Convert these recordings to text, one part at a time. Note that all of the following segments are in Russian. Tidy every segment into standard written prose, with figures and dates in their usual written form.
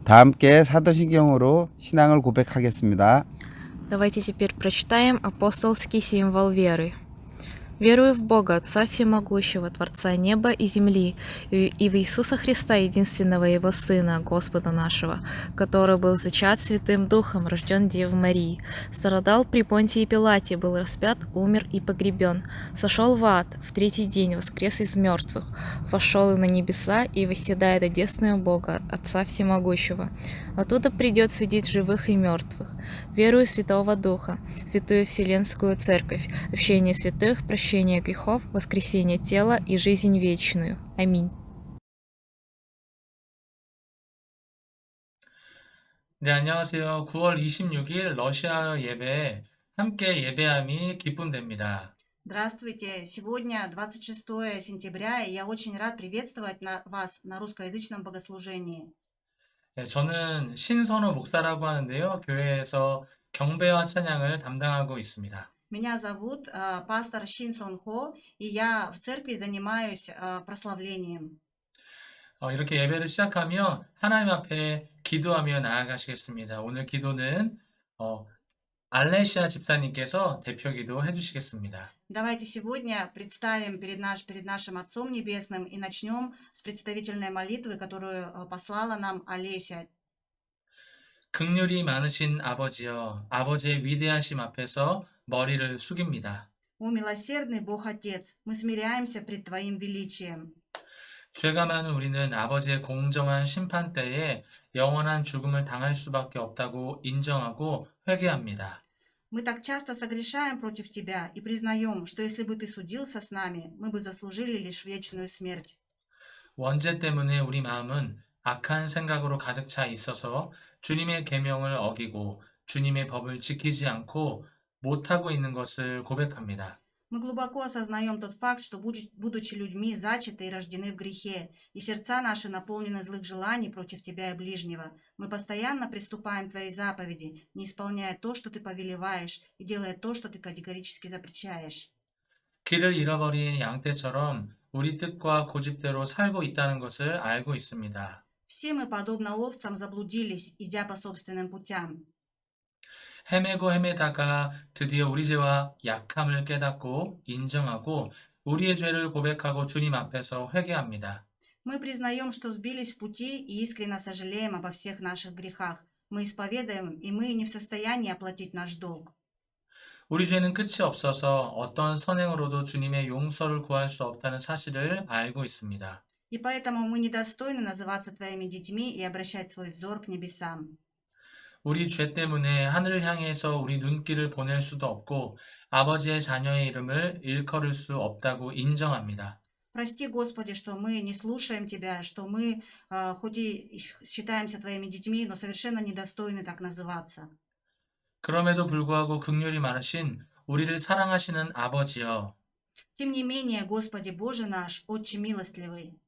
다 함께 사도신경으로 신앙을 고백하겠습니다. Давайте теперь прочитаем апостольский символ веры. Верую в Бога, Отца Всемогущего, Творца неба и земли, и в Иисуса Христа, единственного Его Сына, Господа нашего, который был зачат Святым Духом, рожден Девы Марии, страдал при Понтии Пилате, был распят, умер и погребен, сошел в ад, в третий день воскрес из мертвых, вошел на небеса и восседает одесную Бога, Отца Всемогущего. Оттуда придет судить живых и мертвых. Верую в Святого Духа, Святую Вселенскую Церковь, общение святых, прощение грехов, воскресение тела и жизнь вечную. Аминь. 네, 안녕하세요. 9월 26일 러시아 예배에 함께 예배함이 기쁨됩니다. Здравствуйте! Сегодня 26 сентября, и я очень рад приветствовать вас на русскоязычном богослужении. 네, 저는 신선호 목사라고 하는데요. 교회에서 경배와 찬양을 담당하고 있습니다. Меня зовут пастор Шин Сон Хо, и я в церкви занимаюсь прославлением. 이렇게 예배를 시작하며 하나님 앞에 기도하며 나아가시겠습니다. 오늘 기도는 알레시아 집사님께서 대표 기도 해주시겠습니다. Давайте сегодня представим перед нашим Отцом Небесным и начнем с представительной молитвы, которую послала нам Олеся. 긍휼이 많으신 아버지여, 아버지의 위대하심 앞에서 머리를 숙입니다. О милосердный Бог Отец, мы смиряемся пред Твоим величием. 죄가 많은 우리는 아버지의 공정한 심판 때에 영원한 죽음을 당할 수밖에 없다고 인정하고 회개합니다. Мы так часто согрешаем против Тебя и признаем, что если бы Ты судился с нами, мы бы заслужили лишь вечную смерть. 원죄 때문에 우리 마음은 악한 생각으로 가득 차 있어서 주님의 계명을 어기고 주님의 법을 지키지 않고 못하고 있는 것을 고백합니다. Мы глубоко осознаем тот факт, что, будучи людьми, зачаты и рождены в грехе, и сердца наши наполнены злых желаний против Тебя и ближнего, мы постоянно приступаем к Твоей заповеди, не исполняя то, что Ты повелеваешь, и делая то, что Ты категорически запрещаешь. 길을 잃어버린 양떼처럼 우리 뜻과 고집대로 살고 있다는 것을 알고 있습니다. Все мы, подобно овцам, заблудились, идя по собственным путям. 헤매고 헤매다가 드디어 우리 죄와 약함을 깨닫고 인정하고 우리의 죄를 고백하고 주님 앞에서 회개합니다. Мы признаем, что сбились с пути и искренне сожалеем обо всех наших грехах. Мы исповедуем, и мы не в состоянии оплатить наш долг. 우리 죄는 끝이 없어서 어떤 선행으로도 주님의 용서를 구할 수 없다는 사실을 알고 있습니다. И поэтому мы недостойны называться Твоими детьми и обращать свой взор к небесам. 우리 죄 때문에 하늘을 향해서 우리 눈길을 보낼 수도 없고 아버지의 자녀의 이름을 일컬을 수 없다고 인정합니다. Прости, Господи, что мы не слушаем Тебя, что мы, хоть и считаемся Твоими детьми, но совершенно недостойны так называться. 그럼에도 불구하고 긍휼이 많으신 우리를 사랑하시는 아버지여, Тем не менее, Господи Боже наш, Отче милостливый,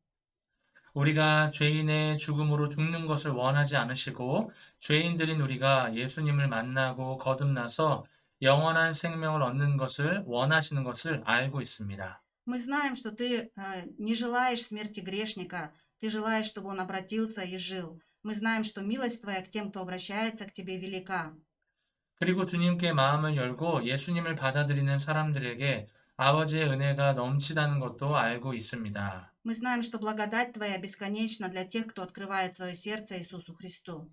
우리가 죄인의 죽음으로 죽는 것을 원하지 않으시고 죄인들인 우리가 예수님을 만나고 거듭나서 영원한 생명을 얻는 것을 원하시는 것을 알고 있습니다. мы знаем, что Ты не желаешь смерти грешника, Ты желаешь, чтобы он обратился и жил. Мы знаем, что милость Твоя к тем, кто обращается к Тебе, велика. 그리고 주님께 마음을 열고 예수님을 받아들이는 사람들에게 아버지의 은혜가 넘치다는 것도 알고 있습니다. Мы знаем, что благодать Твоя бесконечна для тех, кто открывает свое сердце Иисусу Христу.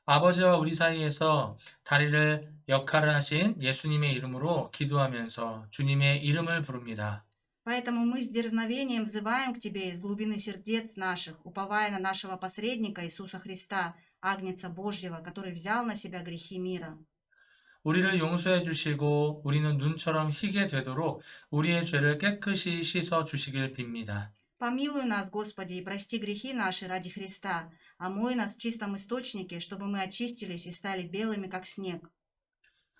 아버지와 우리 사이에서 다리를 역할을 하신 예수님의 이름으로 기도하면서 주님의 이름을 부릅니다. Поэтому мы с дерзновением взываем к Тебе из глубины сердец наших, уповая на нашего посредника Иисуса Христа, Агнца Божьего, который взял на себя грехи мира. 우리를 용서해 주시고 우리는 눈처럼 희게 되도록 우리의 죄를 깨끗이 씻어 주시길 빕니다. Помилуй нас, Господи, и прости грехи наши ради Христа, омой нас в чистом источнике, чтобы мы очистились и стали белыми, как снег.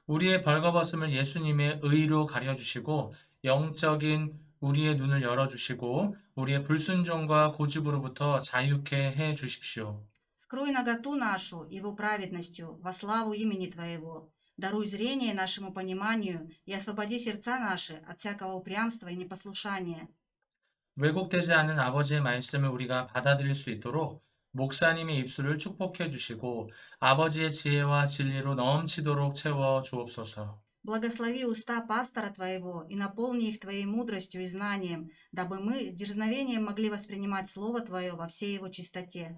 우리의 벌거벗음을 예수님의 의로 가려주시고 영적인 우리의 눈을 열어주시고 우리의 불순종과 고집으로부터 자유케 해 주십시오. Скрой наготу нашу Его праведностью во славу имени Твоего. Даруй зрение нашему пониманию и освободи сердца наши от всякого упрямства и непослушания. 왜곡되지 않은 아버지의 말씀을 우리가 받아들일 수 있도록 목사님의 입술을 축복해 주시고 아버지의 지혜와 진리로 넘치도록 채워 주옵소서. Благослови уста пастора твоего и наполни их твоей мудростью и знанием, дабы мы с дерзновением могли воспринимать Слово Твое во всей его чистоте.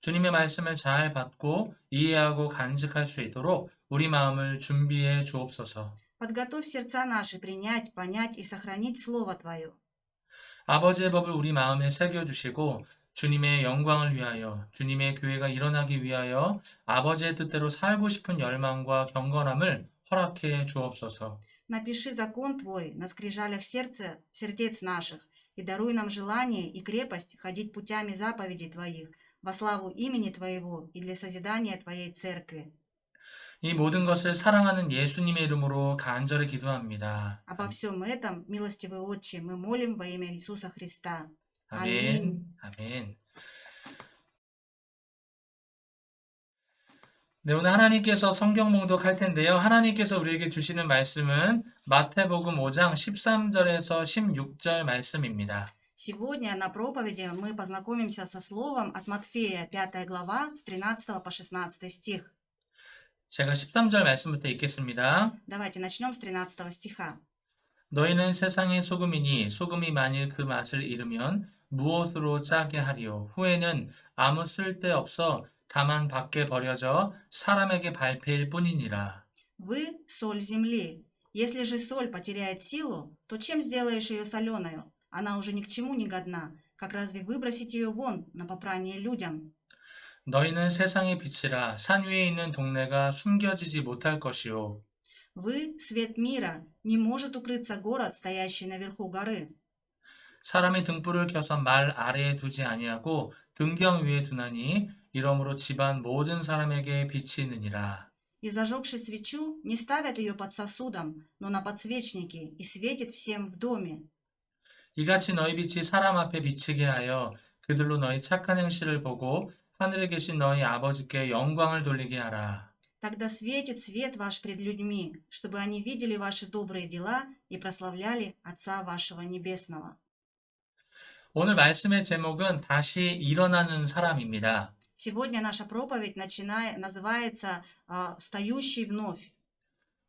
주님의 말씀을 잘 받고 이해하고 간직할 수 있도록 우리 마음을 준비해 주옵소서. Подготовь сердца наши принять, понять и сохранить Слово Твое. 아버지의 법을 우리 마음에 새겨주시고 주님의 영광을 위하여 주님의 교회가 일어나기 위하여 아버지의 뜻대로 살고 싶은 열망과 경건함을 허락해 주옵소서. Напиши закон Твой на скрижалях сердец наших, и даруй нам желание и крепость ходить путями заповедей Твоих, во славу имени Твоего и для созидания Твоей церкви. 이 모든 것을 사랑하는 예수님의 이름으로 간절히 기도합니다. Обо всем этом, милостивый Отче, мы молим во имя Иисуса Христа. 아멘. 아멘. 네, 오늘 하나님께서 성경 봉독할 텐데요. 하나님께서 우리에게 주시는 말씀은 마태복음 5장 13절에서 16절 말씀입니다. Сегодня на проповеди мы познакомимся со словом от Матфея, 5 глава, с 13 по 16 стих. 제가 13절 말씀부터 읽겠습니다. Давайте начнем с 13 стиха. 너희는 세상의 소금이니 소금이 만일 그 맛을 잃으면 무엇으로 짜게 하리요? 후에는 아무 쓸데없어 다만 밖에 버려져 사람에게 밟힐 뿐이니라. Вы – соль земли. Если же соль потеряет силу, то чем сделаешь ее соленою? Она уже ни к чему не годна. Как разве выбросить ее вон на попрание людям? 너희는 세상의 빛이라 산 위에 있는 동네가 숨겨지지 못할 것이요. Вы – свет мира. Не может укрыться город, стоящий наверху горы. 사람이 등불을 켜서 말 아래에 두지 아니하고 등경 위에 두나니 이러므로 집안 모든 사람에게 빛이 있느니라. И зажегши свечу, не ставят ее под сосудом, но на подсвечнике, и светит всем в доме. 이같이 너희 빛이 사람 앞에 비치게 하여 그들로 너희 착한 행실을 보고 하늘에 계신 너희 아버지께 영광을 돌리게 하라. Тогда светит свет ваш пред людьми, чтобы они видели ваши добрые дела и прославляли Отца вашего Небесного. 오늘 말씀의 제목은 다시 일어나는 사람입니다. Сегодня наша проповедь называется «Встающий вновь».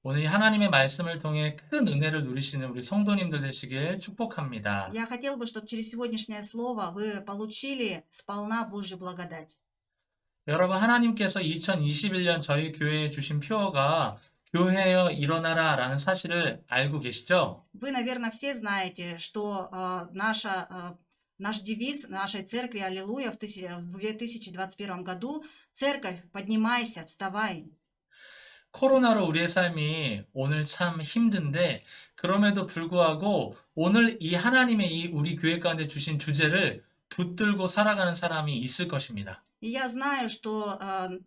오늘 이 하나님의 말씀을 통해 큰 은혜를 누리시는 우리 성도님들 되시길 축복합니다. Я хотел бы, чтобы через сегодняшнее слово вы получили сполна Божью благодать. 여러분, 하나님께서 2021년 저희 교회에 주신 표어가 교회여 일어나라 라는 사실을 알고 계시죠? Вы, наверное, все знаете, что наш девиз нашей церкви «Аллилуйя» в 2021 году «Церковь, поднимайся, вставай». 코로나로 우리의 삶이 오늘 참 힘든데 그럼에도 불구하고 오늘 이 하나님의 이 우리 교회 가운데 주신 주제를 붙들고 살아가는 사람이 있을 것입니다. И я знаю, что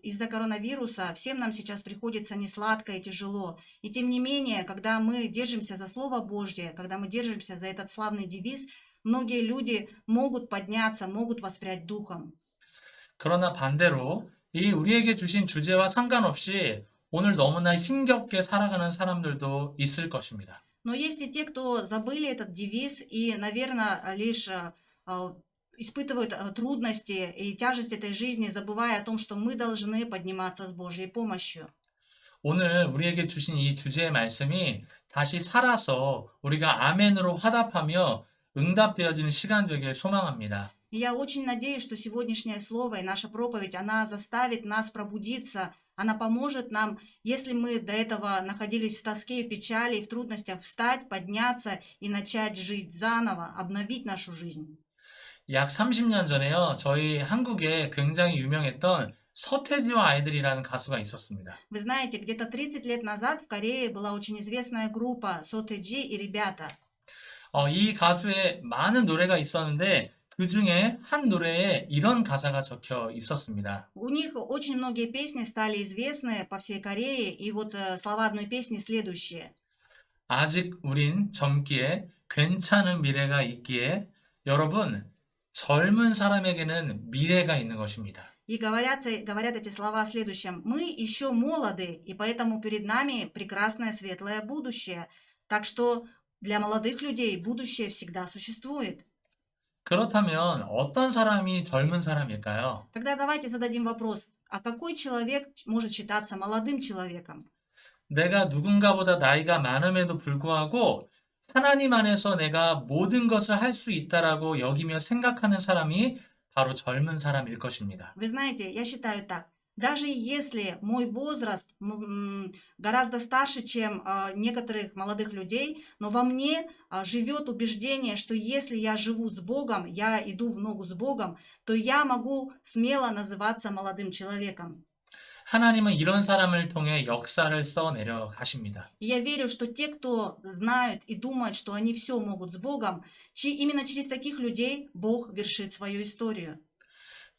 из-за коронавируса всем нам сейчас приходится несладко и тяжело. И тем не менее, когда мы держимся за Слово Божье, когда мы держимся за этот славный девиз, многие люди могут подняться, могут воспрять духом. 그러나 반대로 이 우리에게 주신 주제와 상관없이 오늘 너무나 힘겹게 살아가는 사람들도 있을 것입니다. Но есть и те, кто забыли этот девиз и, наверное, лишь испытывают трудности и тяжесть этой жизни, забывая о том, что мы должны подниматься с Божьей помощью. 오늘 우리에게 주신 이 주제의 말씀이 다시 살아서 우리가 아멘으로 화답하며 응답되어지는 시간 되길 소망합니다. И я очень надеюсь, что сегодняшнее слово и наша проповедь, она заставит нас пробудиться, она поможет нам, если мы до этого находились в тоске, в печали, в трудностях, встать, подняться и начать жить заново, обновить нашу жизнь. 약 30년 전에요, 저희 한국에 굉장히 유명했던 서태지와 아이들이라는 가수가 있었습니다. Вы знаете, где-то 30 лет назад в Корее была очень известная группа Сотэджи и ребята. 이 가수의 많은 노래가 있었는데 그 중에 한 노래에 이런 가사가 적혀 있었습니다. У них очень многие песни стали известны по всей Корее, и вот слова одной песни следующие. 아직 우린 젊기에 괜찮은 미래가 있기에 여러분, 젊은 사람에게는 미래가 있는 것입니다. И говорят эти слова о следующем. Мы еще молоды, и поэтому перед нами прекрасное светлое будущее. Так что для молодых людей будущее всегда существует. 그렇다면 어떤 사람이 젊은 사람일까요? Тогда давайте зададим вопрос, а какой человек может считаться молодым человеком? 내가 누군가보다 나이가 많음에도 불구하고 하나님 안에서 내가 모든 것을 할 수 있다라고 여기며 생각하는 사람이 바로 젊은 사람일 것입니다. Вы знаете, я считаю так. Даже если мой возраст гораздо старше, чем некоторых молодых людей, но во мне живет убеждение, что если я живу с Богом, я иду в ногу с Богом, то я могу смело называться молодым человеком. 하나님은 이런 사람을 통해 역사를 써내려 가십니다. И я верю, что те, кто знают и думают, что они все могут с Богом, именно через таких людей Бог вершит свою историю.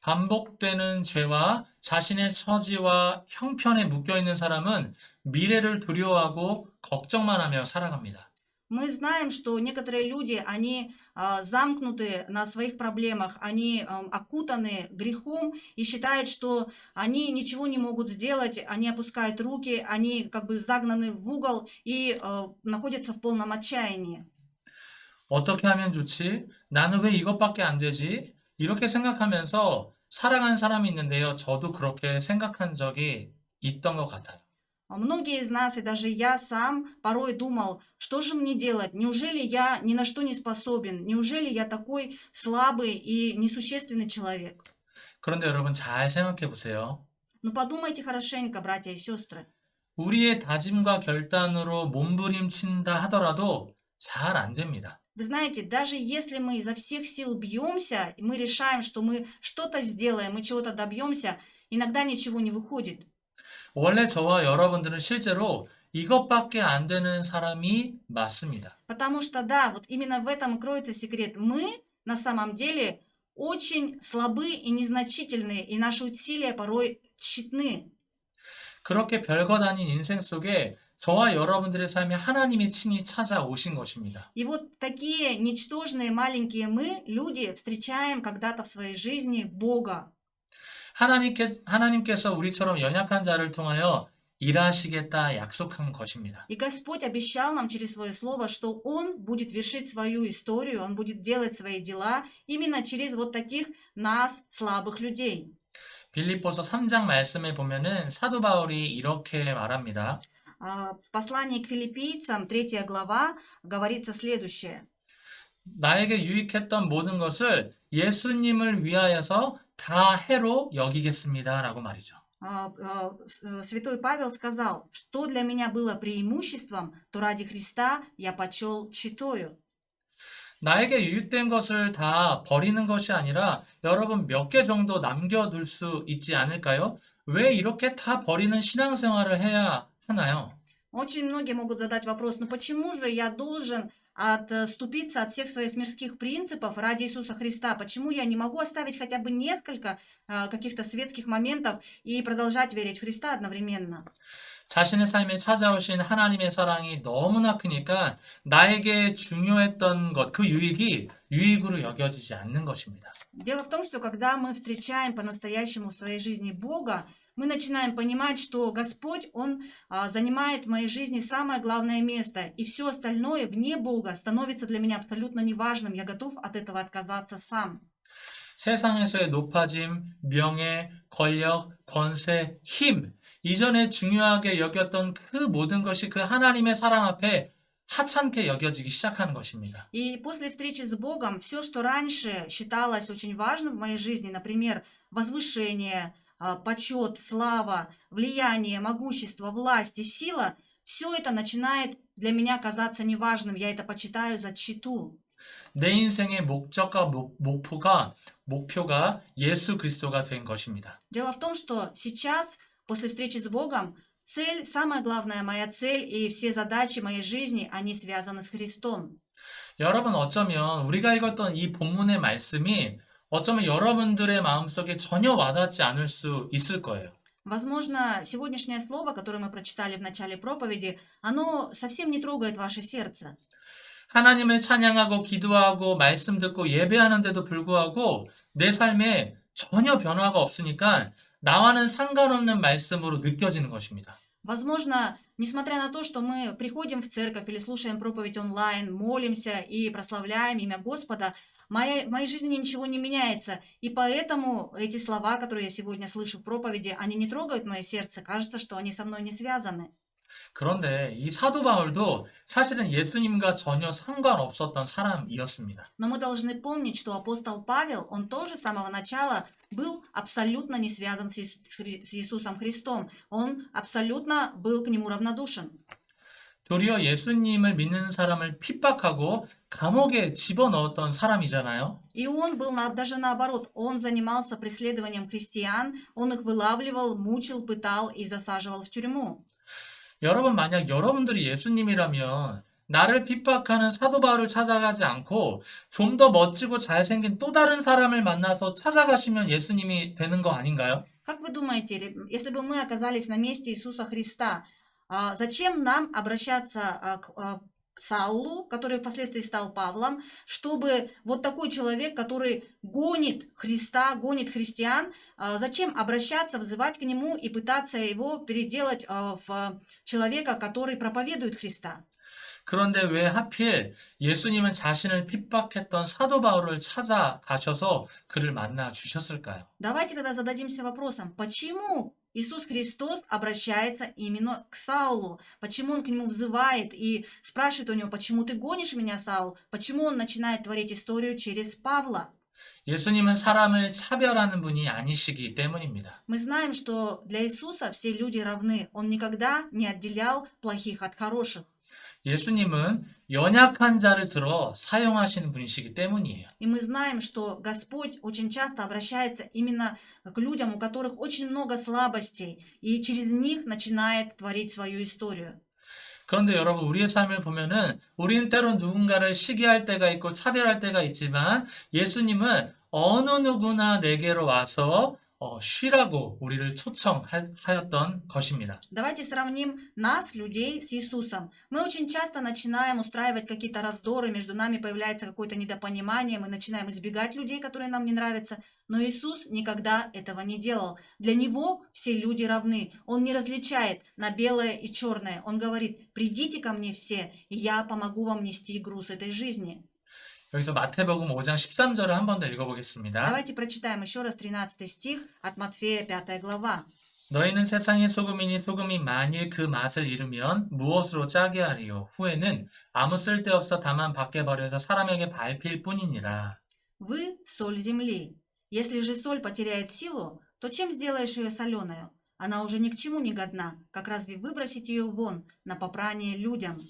반복되는 죄와 자신의 처지와 형편에 묶여 있는 사람은 미래를 두려워하고 걱정만 하며 살아갑니다. Мы знаем, что некоторые люди, они замкнуты на своих проблемах, они окутаны грехом и считают, что они ничего не могут сделать, они опускают руки, они как бы загнаны в угол и находятся в полном отчаянии. 어떻게 하면 좋지? 나는 왜 이것밖에 안 되지? 이렇게 생각하면서 살아간 사람이 있는데요. 저도 그렇게 생각한 적이 있던 것 같아요. Многие из нас, и даже я сам, порой думал, что же мне делать? Неужели я ни на что не способен? Неужели я такой слабый и несущественный человек? 그런데 여러분 잘 생각해 보세요. Но подумайте хорошенько, братья и сестры. 우리의 다짐과 결단으로 몸부림친다 하더라도 잘 안 됩니다. Вы знаете, даже если мы изо всех сил бьемся, и мы решаем, что мы что-то сделаем, мы чего-то добьемся, иногда ничего не выходит. 원래 저와 여러분들은 실제로 이것밖에 안 되는 사람이 맞습니다. Потому что, да, вот именно в этом и кроется секрет. Мы на самом деле очень слабы и незначительны, и наши усилия порой тщетны. 그렇게 별것 아닌 인생 속에 저와 여러분들의 삶에 하나님이 친히 찾아오신 것입니다. И вот такие ничтожные маленькие мы, люди, встречаем когда-то в своей жизни Бога. 하나님께서 우리처럼 연약한 자를 통하여 일하시겠다 약속한 것입니다. И Господь обещал нам через Свое Слово, что Он будет вершить свою историю, Он будет делать свои дела именно через вот таких нас, слабых людей. 빌립보서 3장 말씀에 보면은 사도 바울이 이렇게 말합니다. В послании к филиппийцам, 3 глава, говорится следующее. 나에게 유익했던 모든 것을 예수님을 위하여서 다 해로 여기겠습니다. 라고 말이죠. Святой Павел сказал, что для меня было преимуществом, то ради Христа я почел тщетою. 나에게 유익된 것을 다 버리는 것이 아니라 여러분 몇 개 정도 남겨둘 수 있지 않을까요? 왜 이렇게 다 버리는 신앙생활을 해야 하나요? Очень многие могут задать вопрос, ну почему же я должен отступиться от всех своих мирских принципов ради Иисуса Христа? Почему я не могу оставить хотя бы несколько каких-то светских моментов и продолжать верить в Христа одновременно? 자신의 삶에 찾아오신 하나님의 사랑이 너무나 크니까 나에게 중요했던 것, 그 유익이 유익으로 여겨지지 않는 것입니다. Дело в том, что когда мы встречаем по-настоящему в своей жизни Бога, мы начинаем понимать, что Господь, Он занимает в моей жизни самое главное место, и все остальное вне Бога становится для меня абсолютно неважным. Я готов от этого отказаться сам. 세상에서의 높아짐, 명예, 권력, 권세, 힘, 이전에 중요하게 여겼던 그 모든 것이 그 하나님의 사랑 앞에 하찮게 여겨지기 시작하는 것입니다. И после встречи с Богом все, что раньше считалось очень важным в моей жизни, например, возвышение, почет, слава, влияние, могущество, власть и сила, все это начинает для меня казаться неважным. Я это почитаю за тщету. 내 인생의 목적과 목표가 예수 그리스도가 된 것입니다. Дело в том, что сейчас, после встречи с Богом, цель, самая главная моя цель и все задачи моей жизни, они связаны с Христом. 여러분 어쩌면 우리가 읽었던 이 본문의 말씀이 어쩌면 여러분들의 마음속에 전혀 와닿지 않을 수 있을 거예요. Возможно, сегодняшнее слово, которое мы прочитали в начале проповеди, оно совсем не трогает ваше сердце. 하나님을 찬양하고 기도하고 말씀 듣고 예배하는데도 불구하고 내 삶에 전혀 변화가 없으니까 나와는 상관없는 말씀으로 느껴지는 것입니다. Возможно, несмотря на то, что мы приходим в церковь или слушаем проповедь онлайн, молимся и прославляем имя Господа, в моей жизни ничего не меняется. И поэтому эти слова, которые я сегодня слышу в проповеди, они не трогают мое сердце. Кажется, что они со мной не связаны. 그런데 이 사도 바울도 사실은 예수님과 전혀 상관없었던 사람이었습니다. Но мы должны помнить, что апостол Павел, он тоже с самого начала был абсолютно не связан с Иисусом Христом. Он абсолютно был к нему равнодушен. 도리어 예수님을 믿는 사람을 핍박하고 감옥에 집어넣었던 사람이잖아요. И он был даже наоборот. Он занимался преследованием христиан, он их вылавливал, мучил, пытал и засаживал в тюрьму. 여러분, 만약 여러분들이 예수님이라면 나를 핍박하는 사도 바울을 찾아가지 않고 좀 더 멋지고 잘생긴 또 다른 사람을 만나서 찾아가시면 예수님이 되는 거 아닌가요? Как вы думаете, если бы мы оказались на месте Иисуса Христа, зачем нам обращаться к Саулу, который впоследствии стал Павлом, чтобы вот такой человек, который гонит Христа, гонит христиан, зачем обращаться, взывать к нему и пытаться его переделать в человека, который проповедует Христа? 그런데 왜 하필 예수님은 자신을 핍박했던 사도 바울을 찾아가셔서 그를 만나 주셨을까요? Давайте тогда зададимся вопросом, почему Иисус Христос обращается именно к Саулу? Почему он к нему взывает и спрашивает у него, почему ты гонишь меня, Саул? Почему он начинает творить историю через Павла? 예수님은 사람을 차별하는 분이 아니시기 때문입니다. Мы знаем, что для Иисуса все люди равны. Он никогда не отделял плохих от хороших. 예수님은 연약한 자를 들어 사용하시는 분이시기 때문이에요. И мы знаем, что Господь очень часто обращается именно к людям, у которых очень много слабостей, и через них начинает творить свою историю. 그런데 여러분, 우리의 삶을 보면은 우리는 때론 누군가를 시기할 때가 있고 차별할 때가 있지만 예수님은 어느 누구나 내게로 와서 쉬라고 우리를 초청하였던 것입니다. Давайте сравним нас, людей, с Иисусом. Мы очень часто начинаем устраивать какие-то раздоры, между нами появляется какое-то недопонимание, мы начинаем избегать людей, которые нам не нравятся. Но Иисус никогда этого не делал. Для Него все люди равны. Он не различает на белое и черное. Он говорит, придите ко мне все, и я помогу вам нести груз этой жизни. 여기서 마태복음 5장 13절을 한 번 더 읽어보겠습니다. Давайте прочитаем еще раз 13 стих от Матфея, 5 глава. 너희는 세상의 소금이니 소금이 만일 그 맛을 잃으면 무엇으로 짜게 하리요? 후에는 아무 쓸데없어 다만 밖에 버려서 사람에게 밟힐 뿐이니라. Вы соль земли. Если же соль потеряет силу, то чем сделаешь ее соленую? Она уже ни к чему не годна. Как разве выбросить ее вон на попрание людям?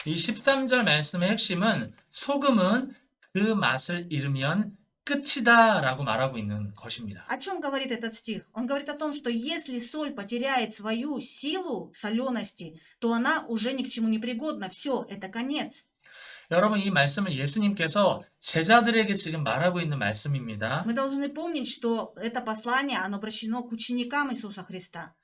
이 13절 말씀의 핵심은 소금은 그 맛을 잃으면 끝이다 라고 말하고 있는 것입니다. О чем говорит этот стих? Он говорит о том, что если соль потеряет свою силу солености, то она уже ни к чему не пригодна. Все, это конец. 여러분, 이 말씀을 예수님께서 제자들에게 지금 말하고 있는 말씀입니다. Мы должны помнить, что это послание, оно обращено к ученикам Иисуса Христа.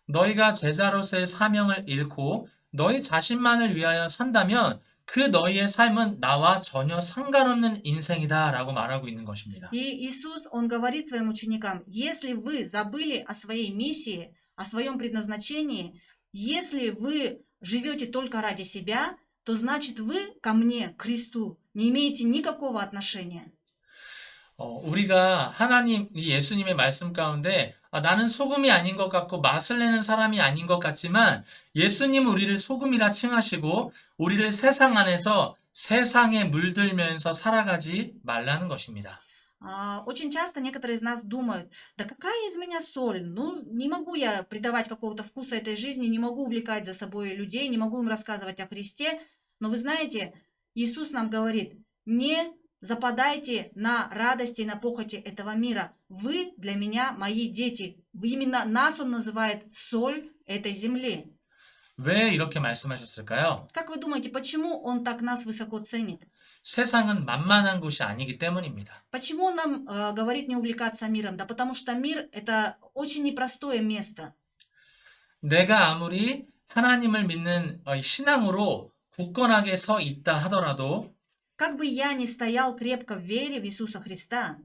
너희가 제자로서의 사명을 잃고 너희 자신만을 위하여 산다면 그 너희의 삶은 나와 전혀 상관없는 인생이다 라고 말하고 있는 것입니다. И Иисус, Он говорит своим ученикам, если вы забыли о своей миссии, о своем предназначении, если вы живете только ради себя, то значит вы ко мне, к Христу, не имеете никакого отношения. 우리가 하나님, 예수님의 말씀 가운데 나는 소금이 아닌 것 같고 맛을 내는 사람이 아닌 것 같지만 예수님은 우리를 소금이라 칭하시고 우리를 세상 안에서 세상에 물들면서 살아가지 말라는 것입니다. Очень часто некоторые из нас думают, да какая из меня соль? Ну, не могу я придавать какого-то вкуса этой жизни, не могу увлекать за собой людей, не могу им рассказывать о Христе. Но вы знаете, Иисус нам говорит, не западайте на радости и на похоти этого мира. Вы для меня мои дети. Именно нас Он называет соль этой земли. 왜 이렇게 말씀하셨을까요? Как вы думаете, почему Он так нас высоко ценит? 세상은 만만한 곳이 아니기 때문입니다. Почему Он нам говорит не увлекаться миром? Да потому что мир – это очень непростое место. 내가 아무리 하나님을 믿는 신앙으로 굳건하게 서 있다 하더라도 Как бы я ни стоял крепко в вере в Иисуса Христа,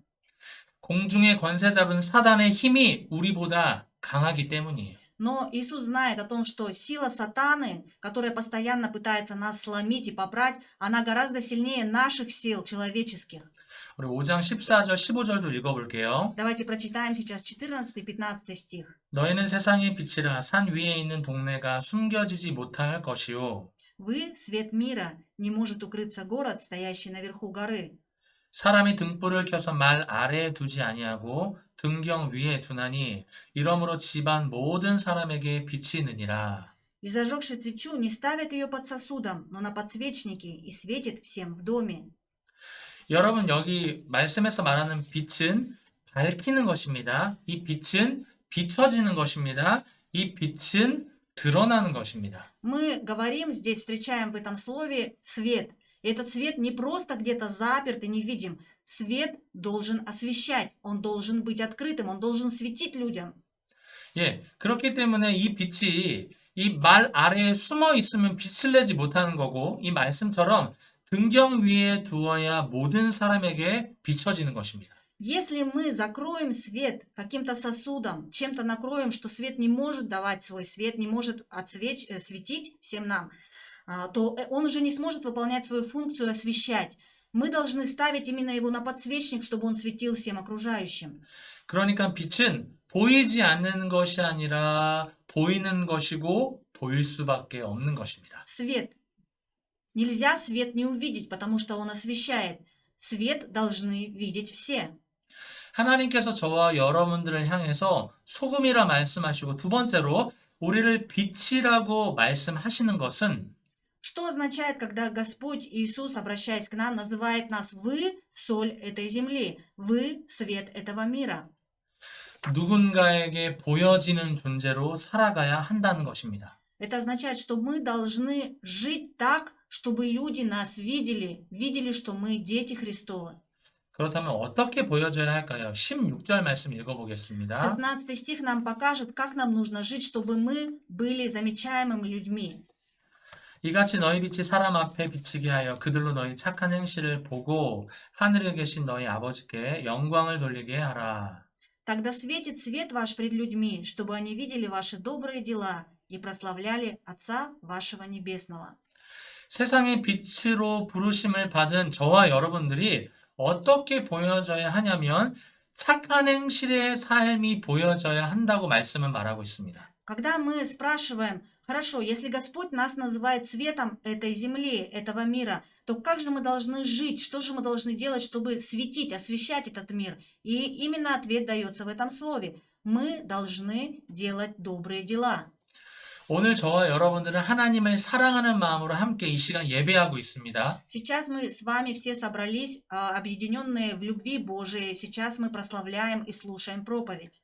공중의 권세 잡은 사단의 힘이 우리보다 강하기 때문이에요. но Иисус знает о том, что сила сатаны, которая постоянно пытается нас сломить и попрать, она гораздо сильнее наших сил человеческих. 우리 5장 14절 15절도 읽어볼게요. Давайте прочитаем сейчас 14 и 15 стих. 너희는 세상의 빛이라 산 위에 있는 동네가 숨겨지지 못할 것이요. Вы — свет мира, не может укрыться город, стоящий наверху горы. 사람이 등불을 켜서 말 아래에 두지 아니하고 등경 위에 두나니 이러므로 집안 모든 사람에게 빛이 있느니라. И зажегши свечу, не ставит ее под сосудом, но на подсвечнике, и светит всем в доме. 여러분 여기 말씀에서 말하는 빛은 밝히는 것입니다. 이 빛은 비춰지는 것입니다. 이 빛은 드러나는 것입니다. Мы говорим, здесь встречаем в этом слове свет. И этот свет не просто где-то заперт и невидим. Свет должен освещать, он должен быть открытым, он должен светить людям. 예, 그렇기 때문에 이 빛이 이 말 아래에 숨어 있으면 빛을 내지 못하는 거고 이 말씀처럼 등경 위에 두어야 모든 사람에게 비춰지는 것입니다. Если мы закроем свет каким-то сосудом, чем-то накроем, что свет не может давать свой свет, не может светить всем нам, то он уже не сможет выполнять свою функцию освещать. Мы должны ставить именно его на подсвечник, чтобы он светил всем окружающим. 그러니까 빛은 보이지 않는 것이 아니라 보이는 것이고 보일 수밖에 없는 것입니다. Свет. Нельзя свет не увидеть, потому что он освещает. Свет должны видеть все. 하나님께서 저와 여러분들을 향해서 소금이라 말씀하시고 두 번째로 우리를 빛이라고 말씀하시는 것은 Что означает, когда Господь Иисус, обращаясь к нам, называет нас «Вы – соль этой земли», «Вы – свет этого мира». 누군가에게 보여지는 존재로 살아가야 한다는 것입니다. Это означает, что мы должны жить так, чтобы люди нас видели, что мы дети Христовы. 그렇다면 어떻게 보여져야 할까요? 16절 말씀 읽어보겠습니다. 16 стих нам покажет, как нам нужно жить, чтобы мы были замечаемыми людьми. 이같이 너희 빛이 사람 앞에 비치게 하여 그들로 너희 착한 행실을 보고 하늘에 계신 너희 아버지께 영광을 돌리게 하라. Тогда светит свет ваш пред людьми, чтобы они видели ваши добрые дела и прославляли Отца вашего Небесного. 세상의 빛으로 부르심을 받은 저와 여러분들이 어떻게 보여져야 하냐면 착한 행실의 삶이 보여져야 한다고 말씀은 말하고 있습니다. Когда мы спрашиваем, хорошо, если Господь нас называет светом этой земли, этого мира, то как же мы должны жить, что же мы должны делать, чтобы светить, освещать этот мир? И именно ответ дается в этом слове. Мы должны делать добрые дела. 오늘 저와 여러분들은 하나님을 사랑하는 마음으로 함께 이 시간 예배하고 있습니다. Сейчас мы с вами все собрались, объединенные в любви Божией. Сейчас мы прославляем и слушаем проповедь.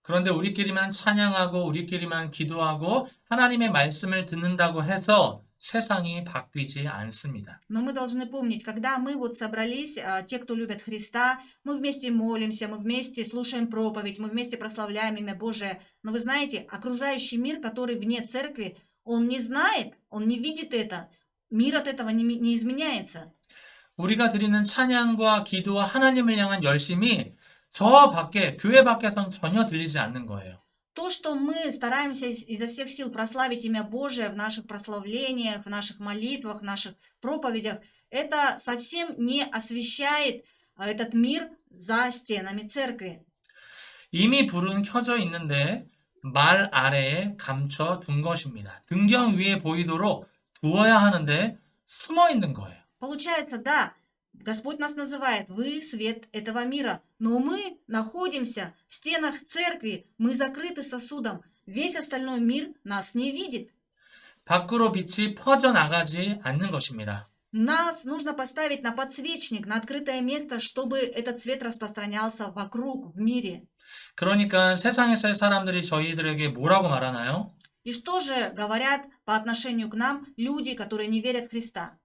그런데 우리끼리만 찬양하고 우리끼리만 기도하고 하나님의 말씀을 듣는다고 해서 세상이 바뀌지 않습니다. Но мы должны помнить, когда мы вот собрались, те, кто любят Христа, мы вместе молимся, мы вместе слушаем проповедь, мы вместе прославляем имя Божие. Но вы знаете, окружающий мир, который вне церкви, он не знает, он не видит это. Мир от этого не изменяется. 우리가 드리는 찬양과 기도와 하나님을 향한 열심이 저 밖에, 교회 밖에서는 전혀 들리지 않는 거예요. То, что мы стараемся изо всех сил прославить имя Божие в наших прославлениях, в наших молитвах, в наших проповедях, это совсем не освещает этот мир за стенами церкви. 이미 불은 켜져 있는데 말 아래에 감춰 둔 것입니다. 등경 위에 보이도록 두어야 하는데 숨어 있는 거예요. Получается, да, Господь нас называет, вы свет этого мира, но мы находимся в стенах церкви, мы закрыты сосудом, весь остальной мир нас не видит. 밖으로 빛이 퍼져나가지 않는 것입니다. Нас нужно поставить на подсвечник, на открытое место, чтобы этот свет распространялся вокруг, в мире. 그러니까 세상에서의 사람들이 저희들에게 뭐라고 말하나요? И что же говорят по отношению к нам люди, которые не верят в Христа?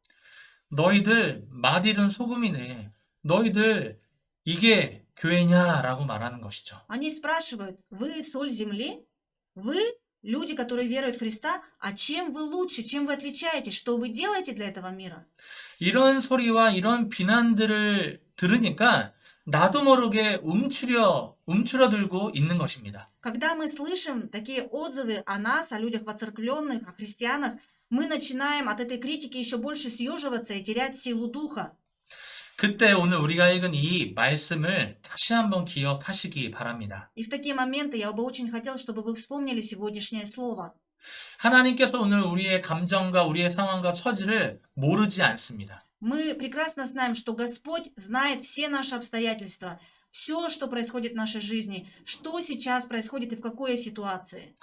너희들 맛 잃은 소금이네. 너희들 이게 교회냐라고 말하는 것이죠. Они спрашивают, вы соль земли? Вы, люди, которые веруют в Христа, а чем вы лучше, чем вы отличаетесь, что вы делаете для этого мира? 이런 소리와 이런 비난들을 들으니까 나도 모르게 움츠러들고 있는 것입니다. Когда мы слышим такие отзывы о нас, о людях воцерквленных, о христианах, мы начинаем от этой критики еще больше съеживаться и терять силу духа. 그때 오늘 우리가 읽은 이 말씀을 다시 한번 기억하시기 바랍니다. И в такие моменты я бы очень хотел, чтобы вы вспомнили сегодняшнее слово. 하나님께서 오늘 우리의 감정과 우리의 상황과 처지를 모르지 않습니다. Мы прекрасно знаем, что Господь знает все наши обстоятельства, все, что происходит в нашей жизни, что сейчас происходит и в какой ситуации.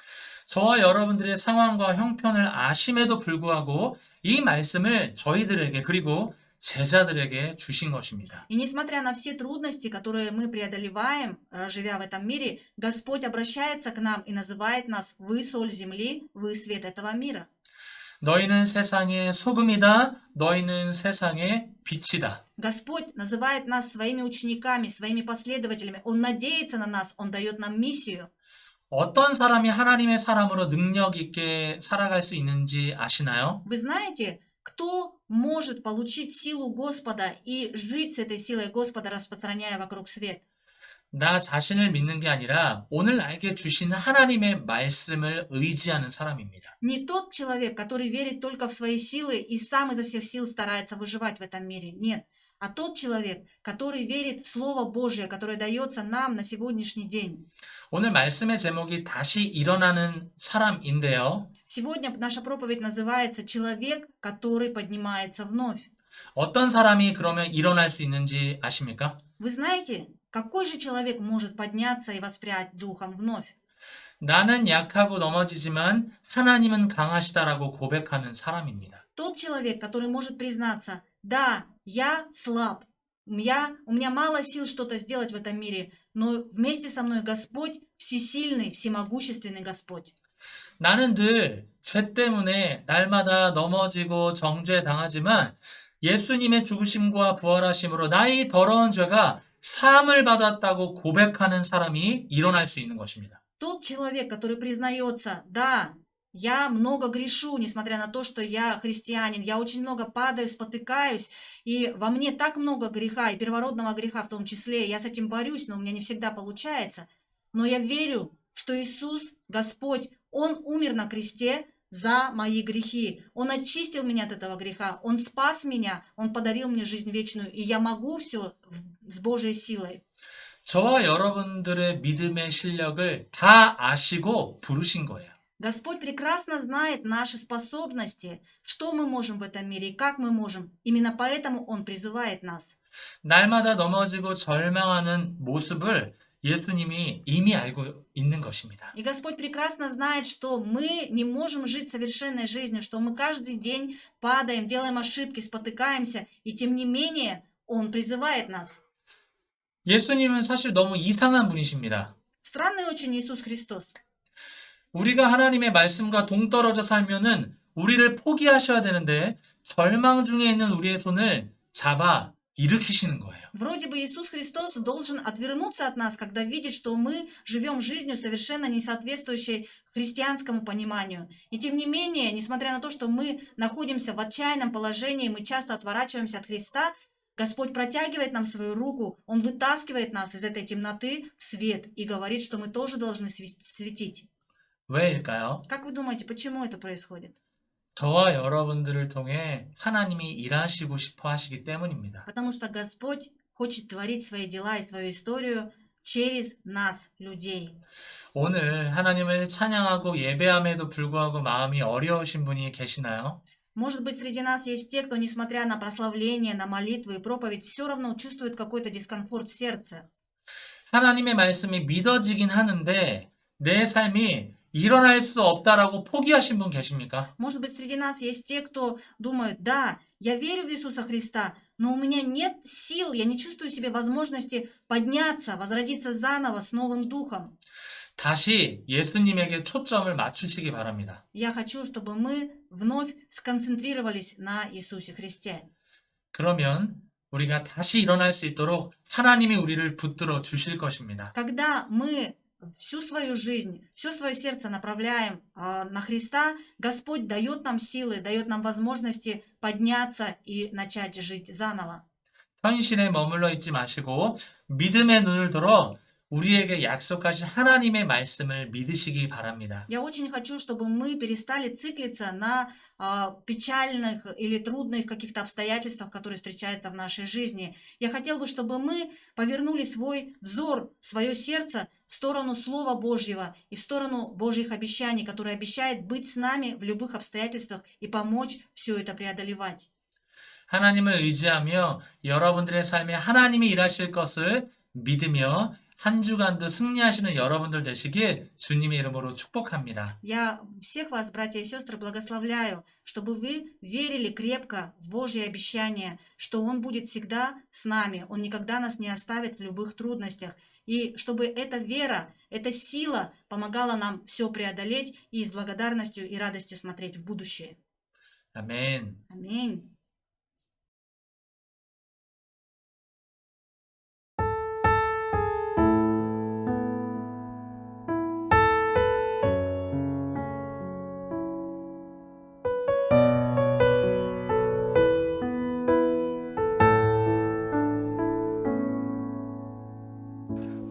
저와 여러분들의 상황과 형편을 아심에도 불구하고 이 말씀을 저희들에게 그리고 제자들에게 주신 것입니다. И несмотря на все трудности, которые мы преодолеваем, живя в этом мире, Господь обращается к нам и называет нас «Вы соль земли, вы свет этого мира». 너희는 세상의 소금이다. 너희는 세상의 빛이다. Господь называет нас своими учениками, своими последователями. Он надеется на нас, Он дает нам миссию. 어떤 사람이 하나님의 사람으로 능력 있게 살아갈 수 있는지 아시나요? Вы знаете, кто может получить силу Господа и жить с этой силой Господа, распространяя вокруг свет? 나 자신을 믿는 게 아니라 오늘 나에게 주신 하나님의 말씀을 의지하는 사람입니다. Не тот человек, который верит только в свои силы и сам изо всех сил старается выживать в этом мире. Нет. А тот человек, который верит в Слово Божие, которое дается нам на сегодняшний день. 오늘 말씀의 제목이 다시 일어나는 사람인데요. Сегодня наша проповедь называется «Человек, который поднимается вновь». 어떤 사람이 그러면 일어날 수 있는지 아십니까? Вы знаете, какой же человек может подняться и воспрять духом вновь? 나는 약하고 넘어지지만 하나님은 강하시다라고 고백하는 사람입니다. Тот человек, который может признаться, да, я слаб, у меня мало сил что-то сделать в этом мире, но вместе со мной Господь всесильный, всемогущественный Господь. 나는 늘 죄 때문에 날마다 넘어지고 정죄당하지만 예수님의 죽으심과 부활하심으로 나의 더러운 죄가 사함을 받았다고 고백하는 사람이 일어날 수 있는 것입니다. Тот человек, который признается, да, я много грешу, несмотря на то, что я христианин, я очень много падаю, спотыкаюсь, и во мне так много греха, и первородного греха в том числе, я с этим борюсь, но у меня не всегда получается. Но я верю, что Иисус, Господь, Он умер на кресте за мои грехи. Он очистил меня от этого греха, Он спас меня, Он подарил мне жизнь вечную, и я могу все с Божьей силой. 저와 여러분들의 믿음의 실력을 다 아시고 부르신 거예요. Господь прекрасно знает наши способности, что мы можем в этом мире и как мы можем. Именно поэтому Он призывает нас. 날마다 넘어지고 절망하는 모습을 예수님이 이미 알고 있는 것입니다. И Господь прекрасно знает, что мы не можем жить совершенной жизнью, что мы каждый день падаем, делаем ошибки, спотыкаемся, и тем не менее Он призывает нас. 예수님은 사실 너무 이상한 분이십니다. Странный очень Иисус Христос. 우리가 하나님의 말씀과 동떨어져 살면은 우리를 포기하셔야 되는데 절망 중에 있는 우리의 손을 잡아 일으키시는 거예요. Вроде бы Иисус Христос должен отвернуться от нас, когда видит, что мы живем жизнью, совершенно не соответствующей христианскому пониманию. И тем не менее, несмотря на то, что мы находимся в отчаянном положении, мы часто отворачиваемся от Христа, Господь протягивает нам свою руку, Он вытаскивает нас из этой темноты в свет и говорит, что мы тоже должны светить. 왜일까요? Как вы думаете, почему это происходит? 저와 여러분들을 통해 하나님이 일하시고 싶어 하시기 때문입니다. Потому что Господь хочет творить свои дела и свою историю через нас, людей. 오늘 하나님을 찬양하고 예배함에도 불구하고 마음이 어려우신 분이 계시나요? Может быть, среди нас есть те, кто, несмотря на прославление, на молитвы и проповедь, все равно чувствует какой-то дискомфорт в сердце. 하나님의 말씀이 믿어지긴 하는데 내 삶이 일어날 수 없다라고 포기하신 분 계십니까? Может быть, среди нас есть те, кто думают, да, я верю в Иисуса Христа, но у меня нет сил, я не чувствую в себе возможности подняться, возродиться заново с новым духом. 다시 예수님에게 초점을 맞추시기 바랍니다. Я хочу, чтобы мы вновь сконцентрировались на Иисусе Христе. 그러면 우리가 다시 일어날 수 있도록 하나님이 우리를 붙들어 주실 것입니다. Когда мы всю свою жизнь, все свое сердце направляем на Христа, Господь дает нам силы, дает нам возможности подняться и начать жить заново. 현실에 머물러 있지 마시고 믿음의 눈을 들어 우리에게 약속하신 하나님의 말씀을 믿으시기 바랍니다. Я очень хочу, чтобы мы перестали циклиться на печальных или трудных каких-то обстоятельствах, которые встречаются в нашей жизни. Я хотел бы, чтобы мы повернули свой взор, свое сердце в сторону Слова Божьего и в сторону Божьих обещаний, которые обещают быть с нами в любых обстоятельствах и помочь все это преодолевать. 하나님을 의지하며 여러분들의 삶에 하나님이 일하실 것을 믿으며 한 주간도 승리하시는 여러분들 되시길 주님의 이름으로 축복합니다. Я всех вас, братья и сестры, благословляю, чтобы вы верили крепко в Божьи обещания, что Он будет всегда с нами, Он никогда нас не оставит в любых трудностях, и чтобы эта вера, эта сила помогала нам все преодолеть и с благодарностью и радостью смотреть в будущее. 아멘. Аминь.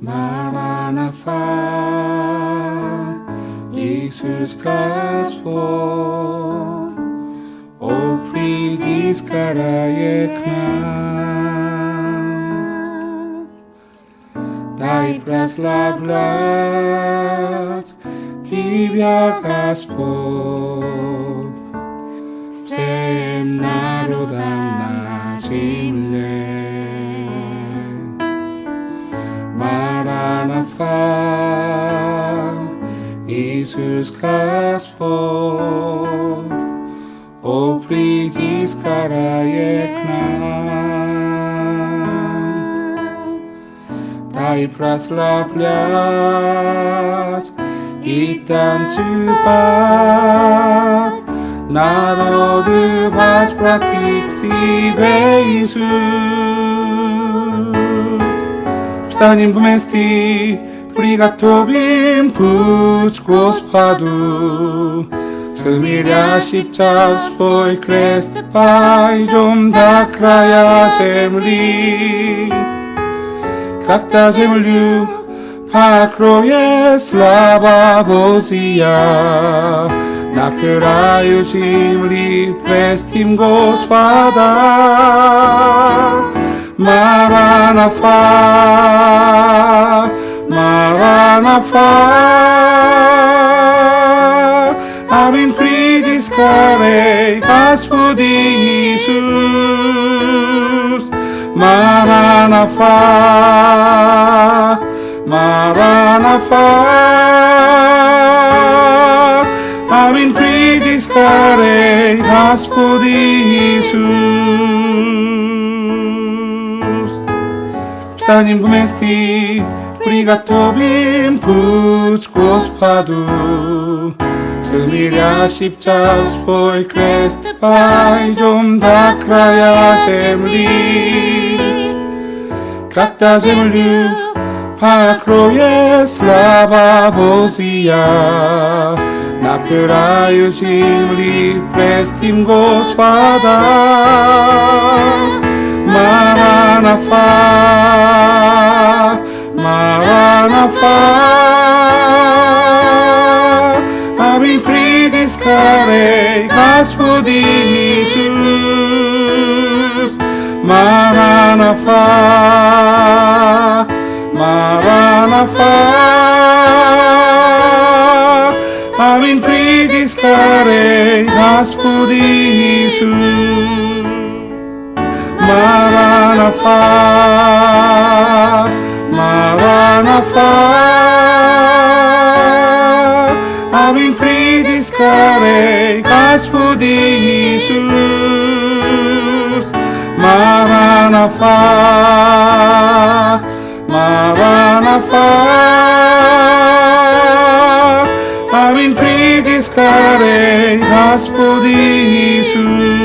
Maranatha, Jesus gospel, O prídis karaje k nám. Дай прославлять Тебя, Господь, всем народам на земле. Maranatha, Jesus gospel, O prídi skaraje k nám. Дай прославлять и танцевать народы возвратить к себе Иисус. Встанем вместе, приготовим путь к Господу. Смиря шепча свой крест, пойдем до края земли. Когда землю покроет слава Божья, на краю земли простим Господа. Maranatha, Maranatha, Amin приди скорей, Господи Иисус. Maranatha, Maranatha, Amin приди скорей, Господи Иисус. Встанем вместе, приготовим путь к Господу. Смиря шепча свой крест, пойдем до края земли. Когда землю покроет слава Божья, на краю земли простим Господа. Maranatha, Maranatha, Amin приди скорей, Господи Иисус. Maranatha, Maranatha, Amin приди скорей, Господи Иисус. Maranatha, Maranatha, Amin приди скорей, Господи Иисус. Maranatha, Maranatha, Amin приди скорей, Господи Иисус.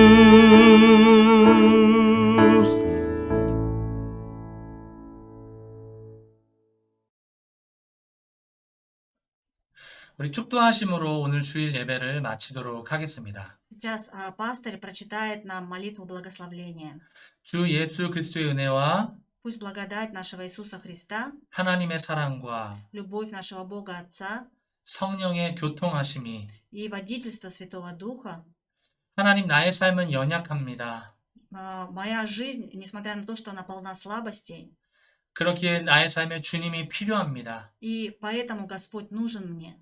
우리 축도하심으로 오늘 주일 예배를 마치도록 하겠습니다. Сейчас пастырь прочитает нам молитву благословления. 주 예수 그리스도의 은혜와 Пусть благодать нашего Иисуса Христа, 하나님의 사랑과 любовь нашего Бога Отца 성령의 교통하심이 и водительство Святого Духа, 하나님 나의 삶은 연약합니다. моя жизнь, несмотря на то, что она полна слабостей, 그렇기에 나의 삶에 주님이 필요합니다. и поэтому Господь нужен мне.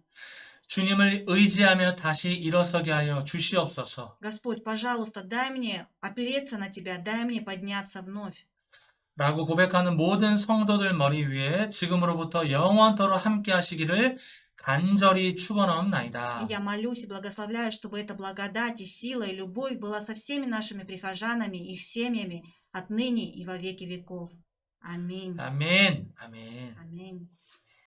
주님을 의지하며 다시 일어서게 하여 주시옵소서. Господь, пожалуйста, дай мне опереться на Тебя, дай мне подняться вновь. 라고 고백하는 모든 성도들 머리 위에 지금으로부터 영원토록 함께 하시기를 간절히 축원하옵나이다. И я молюсь и благословляю, чтобы эта благодать и сила и любовь была со всеми нашими прихожанами, их семьями, отныне и во веки веков. Аминь. 아멘. 아멘. Аминь.